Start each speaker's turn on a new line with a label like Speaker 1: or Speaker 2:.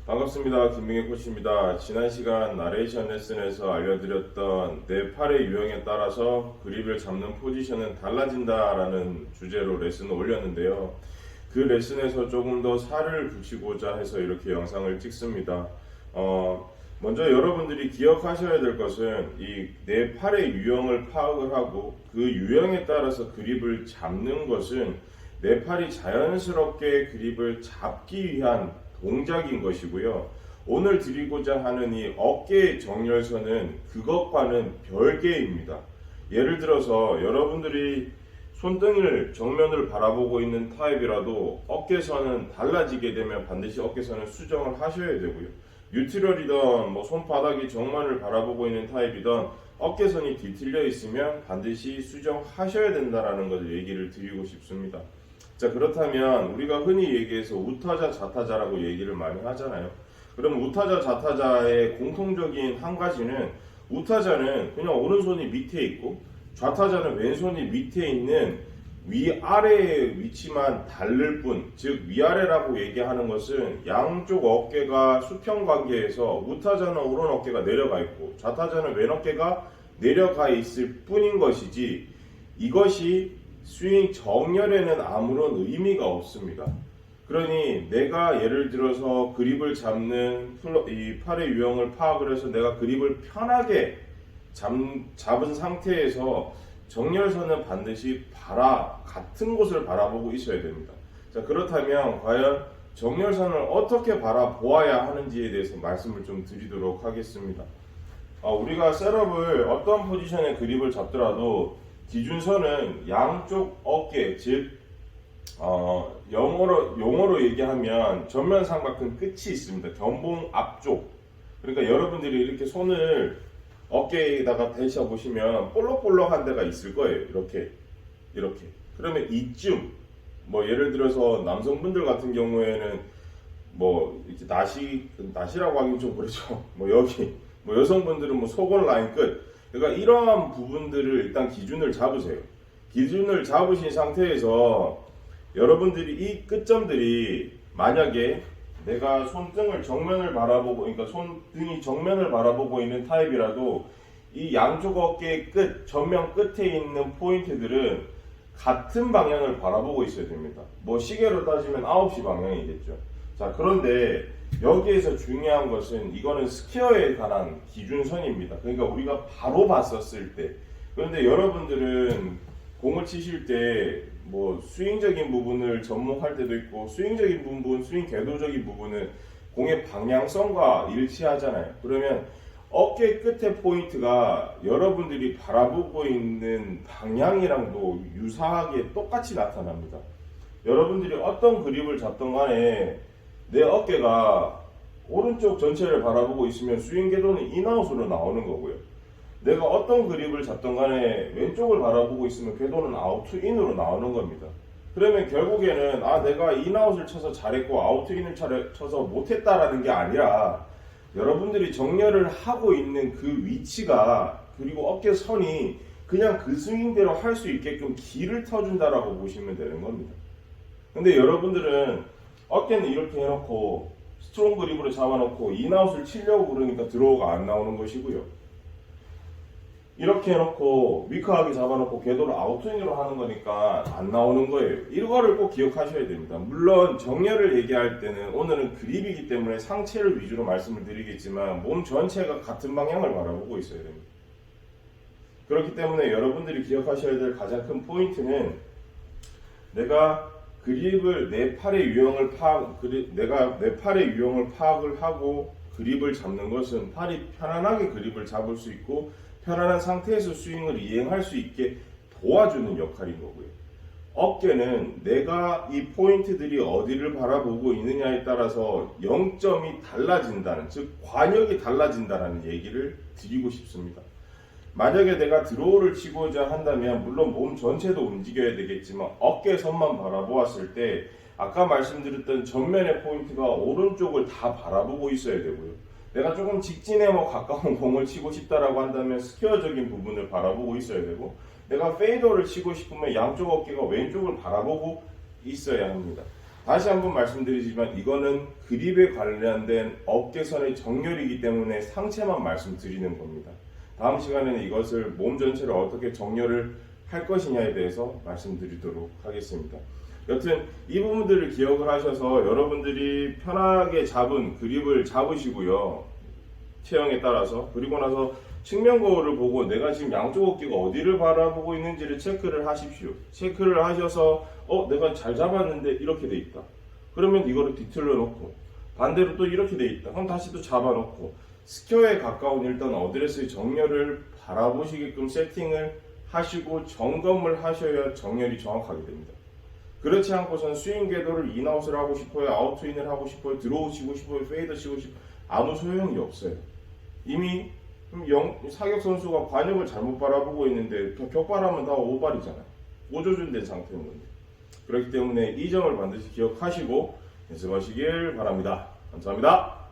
Speaker 1: 반갑습니다. 김민기 코치입니다. 지난 시간 나레이션 레슨에서 알려드렸던 내 팔의 유형에 따라서 그립을 잡는 포지션은 달라진다라는 주제로 레슨을 올렸는데요. 그 레슨에서 조금 더 살을 붙이고자 해서 이렇게 영상을 찍습니다. 먼저 여러분들이 기억하셔야 될 것은 이 내 팔의 유형을 파악을 하고 그 유형에 따라서 그립을 잡는 것은 내 팔이 자연스럽게 그립을 잡기 위한 동작인 것이고요. 오늘 드리고자 하는 이 어깨의 정렬선은 그것과는 별개입니다. 예를 들어서 여러분들이 손등을 정면을 바라보고 있는 타입이라도 어깨선은 달라지게 되면 반드시 어깨선은 수정을 하셔야 되고요. 뉴트럴이든 손바닥이 정면을 바라보고 있는 타입이든 어깨선이 뒤틀려 있으면 반드시 수정하셔야 된다는 것을 얘기를 드리고 싶습니다. 자, 그렇다면 우리가 흔히 얘기해서 우타자 좌타자라고 얘기를 많이 하잖아요. 그럼 우타자 좌타자의 공통적인 한 가지는 우타자는 그냥 오른손이 밑에 있고 좌타자는 왼손이 밑에 있는 위아래의 위치만 다를 뿐, 즉 위아래라고 얘기하는 것은 양쪽 어깨가 수평 관계에서 우타자는 오른 어깨가 내려가 있고 좌타자는 왼 어깨가 내려가 있을 뿐인 것이지 이것이 스윙 정렬에는 아무런 의미가 없습니다. 그러니 내가 예를 들어서 그립을 잡는 이 팔의 유형을 파악을 해서 내가 그립을 편하게 잡은 상태에서 정렬선은 반드시 같은 곳을 바라보고 있어야 됩니다. 자, 그렇다면 과연 정렬선을 어떻게 바라보아야 하는지에 대해서 말씀을 좀 드리도록 하겠습니다. 우리가 셋업을 어떤 포지션의 그립을 잡더라도 기준선은 양쪽 어깨, 즉 용어로 얘기하면 전면 삼각근 끝이 있습니다. 견봉 앞쪽. 그러니까 여러분들이 이렇게 손을 어깨에다가 대셔 보시면 볼록볼록한 데가 있을 거예요. 이렇게. 그러면 이쯤 예를 들어서 남성분들 같은 경우에는 이렇게 나시라고 하긴 좀 그렇죠. 여기 여성분들은 속옷 라인 끝. 그러니까 이러한 부분들을 일단 기준을 잡으세요. 기준을 잡으신 상태에서 여러분들이 이 끝점들이 만약에 내가 손등을 정면을 바라보고, 그러니까 손등이 정면을 바라보고 있는 타입이라도 이 양쪽 어깨의 전면 끝에 있는 포인트들은 같은 방향을 바라보고 있어야 됩니다. 시계로 따지면 9시 방향이겠죠. 자, 그런데 여기에서 중요한 것은 이거는 스퀘어에 관한 기준선입니다. 그러니까 우리가 바로 봤었을 때. 그런데 여러분들은 공을 치실 때 스윙적인 부분을 접목할 때도 있고 스윙적인 부분, 스윙 궤도적인 부분은 공의 방향성과 일치하잖아요. 그러면 어깨 끝의 포인트가 여러분들이 바라보고 있는 방향이랑도 유사하게 똑같이 나타납니다. 여러분들이 어떤 그립을 잡던 간에 내 어깨가 오른쪽 전체를 바라보고 있으면 스윙 궤도는 인아웃으로 나오는 거고요. 내가 어떤 그립을 잡던 간에 왼쪽을 바라보고 있으면 궤도는 아웃 투 인으로 나오는 겁니다. 그러면 결국에는 내가 인아웃을 쳐서 잘했고 아웃 투 인을 쳐서 못했다라는 게 아니라 여러분들이 정렬을 하고 있는 그 위치가 그리고 어깨선이 그냥 그 스윙대로 할 수 있게끔 길을 터준다라고 보시면 되는 겁니다. 근데 여러분들은 어깨는 이렇게 해놓고 스트롱 그립으로 잡아놓고 인아웃을 치려고 그러니까 드로우가 안 나오는 것이고요. 이렇게 해놓고 위크하게 잡아놓고 궤도를 아웃투인으로 하는 거니까 안 나오는 거예요. 이거를 꼭 기억하셔야 됩니다. 물론 정렬을 얘기할 때는 오늘은 그립이기 때문에 상체를 위주로 말씀을 드리겠지만 몸 전체가 같은 방향을 바라보고 있어야 됩니다. 그렇기 때문에 여러분들이 기억하셔야 될 가장 큰 포인트는 내가 그립을 내 팔의 유형을 파악을 하고 그립을 잡는 것은 팔이 편안하게 그립을 잡을 수 있고 편안한 상태에서 스윙을 이행할 수 있게 도와주는 역할인 거고요. 어깨는 내가 이 포인트들이 어디를 바라보고 있느냐에 따라서 0점이 달라진다는, 즉 관역이 달라진다는 얘기를 드리고 싶습니다. 만약에 내가 드로우를 치고자 한다면 물론 몸 전체도 움직여야 되겠지만 어깨선만 바라보았을 때 아까 말씀드렸던 전면의 포인트가 오른쪽을 다 바라보고 있어야 되고요. 내가 조금 직진에 가까운 공을 치고 싶다라고 한다면 스퀘어적인 부분을 바라보고 있어야 되고, 내가 페이더를 치고 싶으면 양쪽 어깨가 왼쪽을 바라보고 있어야 합니다. 다시 한번 말씀드리지만 이거는 그립에 관련된 어깨선의 정렬이기 때문에 상체만 말씀드리는 겁니다. 다음 시간에는 이것을 몸 전체를 어떻게 정렬을 할 것이냐에 대해서 말씀드리도록 하겠습니다. 여튼 이 부분들을 기억을 하셔서 여러분들이 편하게 잡은 그립을 잡으시고요. 체형에 따라서. 그리고 나서 측면 거울을 보고 내가 지금 양쪽 어깨가 어디를 바라보고 있는지를 체크를 하십시오. 체크를 하셔서 내가 잘 잡았는데 이렇게 돼 있다. 그러면 이거를 뒤틀려 놓고 반대로 또 이렇게 돼 있다. 그럼 다시 또 잡아 놓고 스퀘어에 가까운 일단 어드레스의 정렬을 바라보시게끔 세팅을 하시고 점검을 하셔야 정렬이 정확하게 됩니다. 그렇지 않고선 스윙 궤도를 인아웃을 하고 싶어요, 아웃스윙을 하고 싶어요, 드로우 치고 싶어요, 페이더 치고 싶어요. 아무 소용이 없어요. 이미 사격 선수가 관역을 잘못 바라보고 있는데 격발하면 다 오발이잖아요. 오조준된 상태인 건데. 그렇기 때문에 이 점을 반드시 기억하시고 연습하시길 바랍니다. 감사합니다.